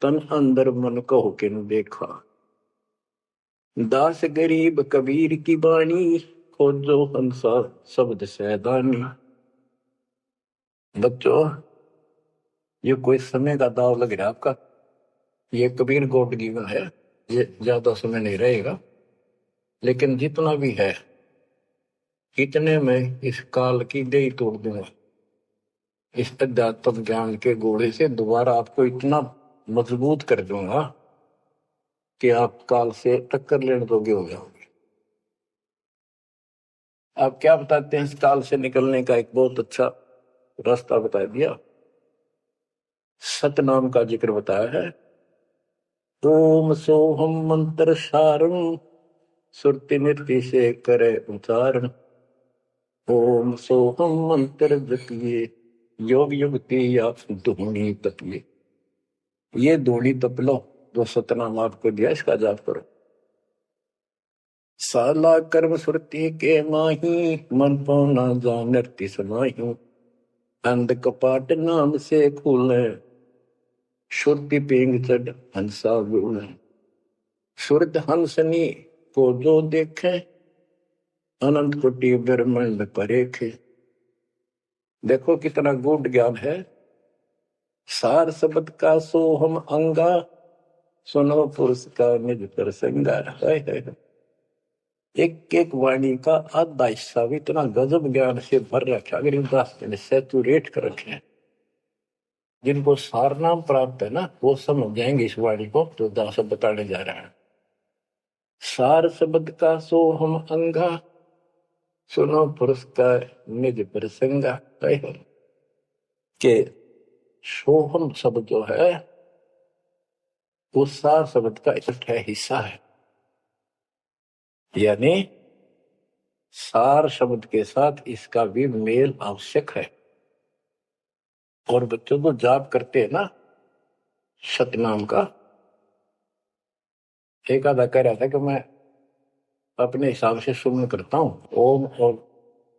तन अंदर मन को किन देखा। दास गरीब कबीर की बाणी, खोजो हंसा शब्द सैदानी। बच्चों, ये कोई समय का दाव लग रहा है आपका। ये कबीर गोड जीवन है, ये ज्यादा समय नहीं रहेगा, लेकिन जितना भी है इतने में इस काल की देही तोड़ दूंगा। इस अध्यात्म ज्ञान के घोड़े से दोबारा आपको इतना मजबूत कर दूंगा कि आप काल से टक्कर लेने योग्य हो जाओगे। आप क्या बताते हैं? इस काल से निकलने का एक बहुत अच्छा रास्ता बता दिया। सतनाम का जिक्र बताया है। ओम सोहम मंत्र सारम, सुरति नृत्य से करे उच्चारण। ओम सोहम मंत्र जपिए, योग युक्ति या धूनी तपिए। ये धूनी तप लो, जो सतनाम आपको दिया, इसका जाप करो। साला कर्म सुरती के माही, मन पौना जानती समाही। अंध कपाट नाम से खुले, शुद्धि पेंग चढ़ हंसा गुण। शुद्ध हंसनी को जो देखे, अनंत कोटि ब्रह्मांड परेखे। देखो कितना गूढ़ ज्ञान है। सार शब्द का सोहम अंगा, सुनो पुरुष का निज प्रसंगा। है एक एक वाणी का आधा हिस्सा भी इतना गजब ज्ञान से भर रखा, अगर इनका सैचुरेट कर रखे। जिनको सार नाम प्राप्त है ना, वो समझ जाएंगे इस वाणी को जो दास बताने जा रहा है। सार शब्द का सोहम अंगा, सुनो पुरुष का निज प्रसंगा। के सोहम शब्द जो है वो सार शब्द का इकट्ठा हिस्सा है। यानी सार शब्द के साथ इसका भी मेल आवश्यक है। और बच्चों को जाप करते हैं ना सतनाम का, एक आधा कह रहा था कि मैं अपने हिसाब से सुमन करता हूँ, ओम और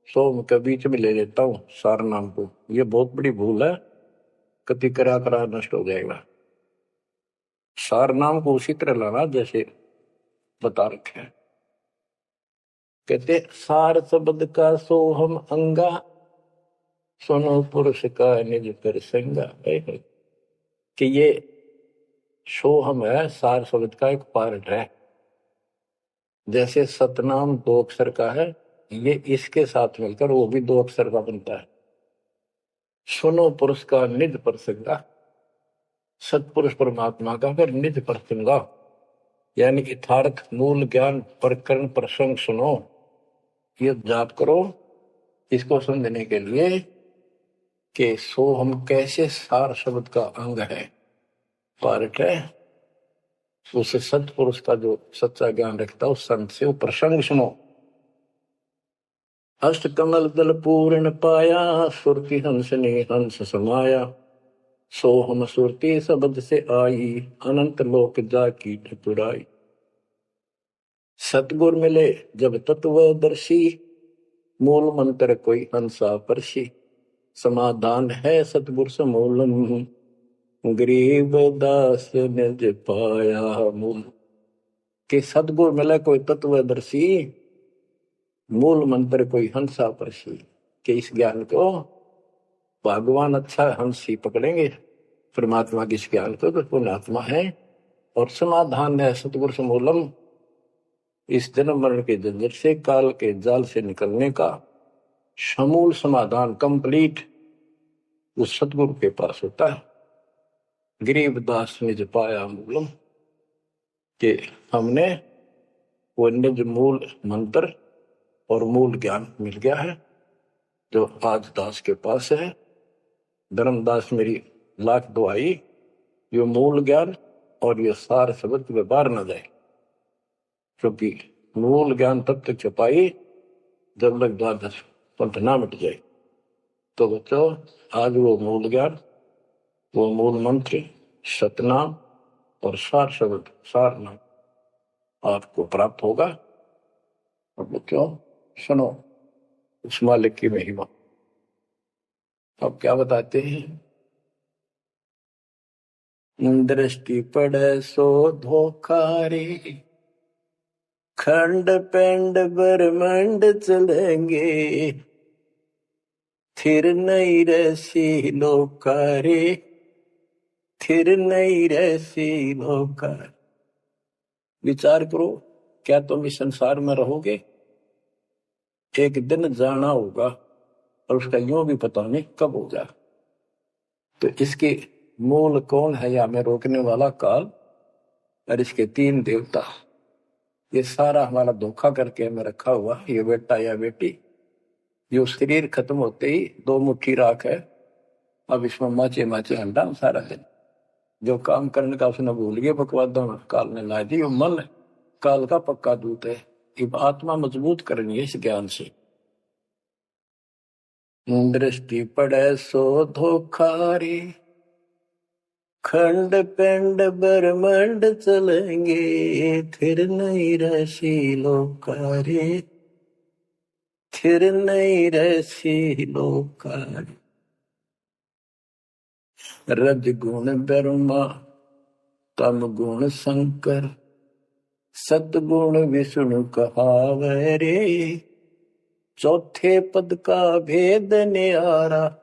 सोम के बीच में ले लेता हूँ सार नाम को। ये बहुत बड़ी भूल है, कति करा करा नष्ट हो जाएगा। सार नाम को उसी तरह लाना जैसे बता रखे हैं। कहते सार शब्द का सोहम अंगा, सुनो पुरुष का निज प्रसंगा। कि ये सोहम है, सार शब्द का एक पार्ट है। जैसे सतनाम 2 अक्षर का है, ये इसके साथ मिलकर वो भी 2 अक्षर का बनता है। सुनो पुरुष का निज प्रसंगा, सतपुरुष परमात्मा का फिर निज प्रसंगा, यानी यथार्थ मूल ज्ञान प्रकरण प्रसंग सुनो। ये जाप करो इसको समझने के लिए कि सोहम कैसे सार शब्द का अंग है, पार्ट है। उसे सतपुरुष का जो सच्चा ज्ञान रखता है उस संत से वो प्रसंग सुनो। अष्ट कमल दल पूर्ण पाया, सुरति हंस ने हंस समाया। सोहम सुरति शब्द से आई, अनंत लोक जा की ठकुराई। सतगुर मिले जब तत्वदर्शी, मूल मंत्र कोई हंसा परसी। समाधान है सतगुर समूलम, गरीब दास निज पाया मूल। के सतगुर मिले कोई तत्वदर्शी, मूल मंत्र कोई हंसा परसी। के इस ज्ञान को भगवान अच्छा हंस ही पकड़ेंगे, परमात्मा के इस ज्ञान को तो पुण्यात्मा है। और समाधान है सतगुर समूलम, इस जन्म मरण के झंझट से, काल के जाल से निकलने का समूल समाधान कंप्लीट उस सतगुरु के पास होता है। गरीबदास निज पाया मूलम, कि हमने वो निज मूल मंत्र और मूल ज्ञान मिल गया है जो आज दास के पास है। धर्मदास मेरी लाख दुआई, ये मूल ज्ञान और ये सार शब्द में बाहर न जाए, क्योंकि मूल ज्ञान तब तक छपाई जब तक द्वादश पंथ ना मिट जाए। तो बच्चों आज वो मूल ज्ञान, वो मूल मंत्र सतनाम और सार शब्द सार नाम आपको प्राप्त होगा। और बच्चों सुनो उस मालिक की महिमा। अब क्या बताते हैं, दृष्टि पड़े सो धोखा रे, खंड पेंड ब्रह्मांड चलेंगे। थिर नहीं रसी लोकारे, थिर नहीं रसी लोकार। विचार करो, क्या तुम इस संसार में रहोगे? एक दिन जाना होगा और उसका यूं भी पता नहीं कब होगा। तो इसके मूल कौन है या हमें रोकने वाला? काल और इसके 3 देवता। ये सारा हमारा धोखा करके हमें रखा हुआ, ये बेटा या बेटी, जो शरीर खत्म होते ही 2 मुट्ठी राख है, अब इसमें माचे माचे अंडा सारा दिन। जो काम करने का उसने भूल गया, बकवादों में काल ने ला दी। मन काल का पक्का दूत है। अब आत्मा मजबूत करनी है इस ज्ञान से। दृष्टि पड़े सो धोखा रे, खंड पिंड ब्रह्मंड चलेंगे, फिर नहीं रसी लोका रे, फिर नहीं रसी लोका रे। रज गुण ब्रह्मा, तम गुण शंकर, सतगुण विष्णु कहावे रे, चौथे पद का भेद न्यारा,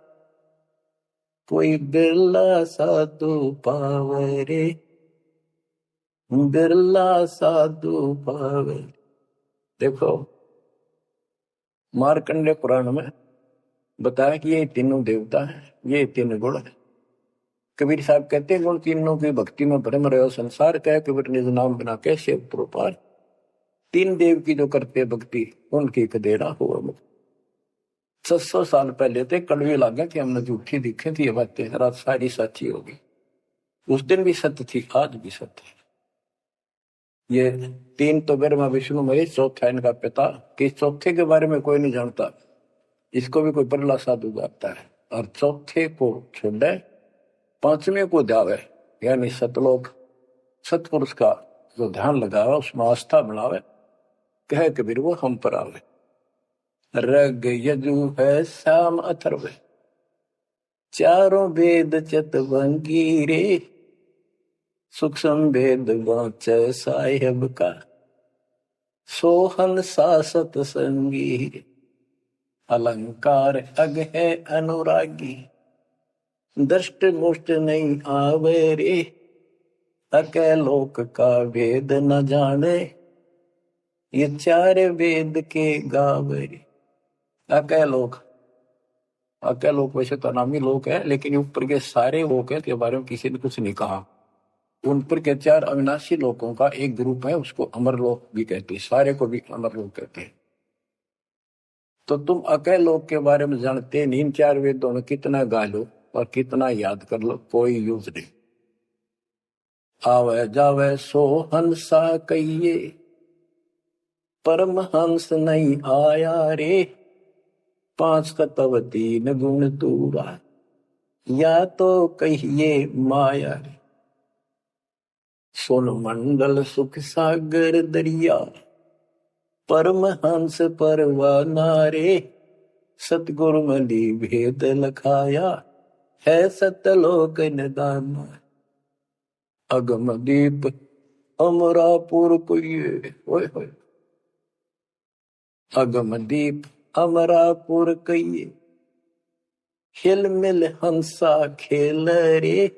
कोई बिरला साधु पावे रे, बिरला साधु पावे। देखो मार्कंडेय पुराण में बताया कि ये तीनों देवता हैं, ये तीन गुण है। कबीर साहब कहते हैं गुण तीनों की भक्ति में भ्रम रहो संसार, कह कबीर निज नाम बिना कैसे प्रोपार। तीन देव की जो करते भक्ति, उनकी कदेड़ा हुआ मुक्त। 600 साल पहले थे कड़वी लागे कि हमने झूठी दिखे थी ये बातें, रात सारी सच्ची होगी। उस दिन भी सत्य थी, आज भी सत्य है। ये तीन तो ब्रह्मा विष्णु महेश, चौथा इनका पिता, कि चौथे के बारे में कोई नहीं जानता, इसको भी कोई परला साधु जानता है। और चौथे को छोड़े, पांचवें को ध्यावे, यानी सतलोक सतपुरुष का जो ध्यान लगावे, उसमें आस्था बढ़ावे, कहे कबीर वो हम पर आवे। रग यजु है शाम अथर्व, चारों वेद चतवंगी रे, सूक्ष्म वेद वाच साहेब का, सोहन सासत संगी रे, अलंकार अग है अनुरागी, दृष्ट मुष्ट नहीं आवे रे, अके लोक का वेद न जाने, ये चार वेद के गावे रे। अके लोक वैसे तो नामी लोक है, लेकिन ऊपर के सारे लोक है के बारे में किसी ने कुछ नहीं कहा। उन पर के चार अविनाशी लोकों का एक ग्रुप है, उसको अमर लोक भी कहते हैं, सारे को भी अमर लोक कहते हैं। तो तुम अके लोक के बारे में जानते नहीं, इन चार वेदों में कितना गा लो और कितना याद कर लो, कोई यूज नहीं। आवे जावे सो हंसा कहिए, परम हंस नहीं आया रे, पांच तत्व तीन गुण दूरा, या तो कहिए माया रे। सोन मंडल सुख सागर दरिया, परम हंस परवाना रे, सतगुरु मली भेद लखाया, है सतलोक निदाना। अगम दीप अमरापुर कुये, ओए होए, अगम दीप अमरापुर कहिए, हिल मिल हंसा खेल रे,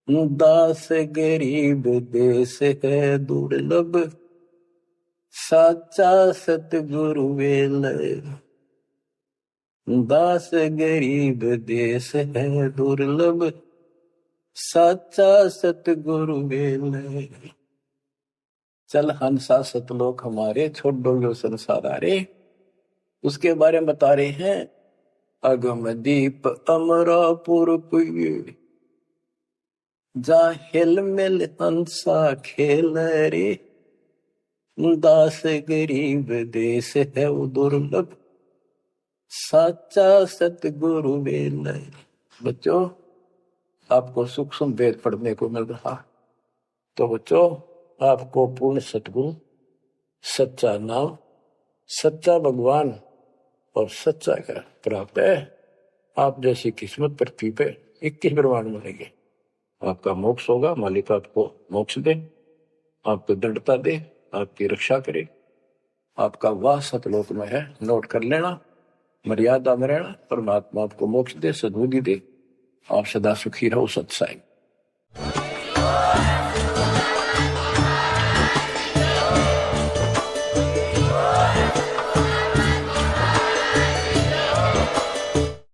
दास गरीब देश है दुर्लभ, साचा सतगुरु वेल, दास गरीब देश है दुर्लभ, साचा सतगुरु वेल। चल हंसा सतलोक हमारे, छोड़ डोलो संसार आरे। उसके बारे में बता रहे हैं, अगम दीप अमरापुर कुये, जा हिल मिल हंसा खेल रे, दास गरीब देश है वो दुर्लभ, साचा सतगुरु वेल। बच्चों आपको सूक्ष्म वेद पढ़ने को मिल रहा, तो बच्चों आपको पूर्ण सतगुरु, सच्चा नाम, सच्चा भगवान और सच्चा का प्राप्त है। आप जैसी किस्मत पृथ्वी पे 21 ब्रह्मांड मिलेंगे। आपका मोक्ष होगा, मालिक आपको मोक्ष दे, आपको दृढ़ता दे, आपकी रक्षा करे। आपका वाह सतलोक में है, नोट कर लेना, मर्यादा में रहना, परमात्मा आपको मोक्ष दे, सद्बुद्धि दे, आप सदा सुखी रहो। सत्साई।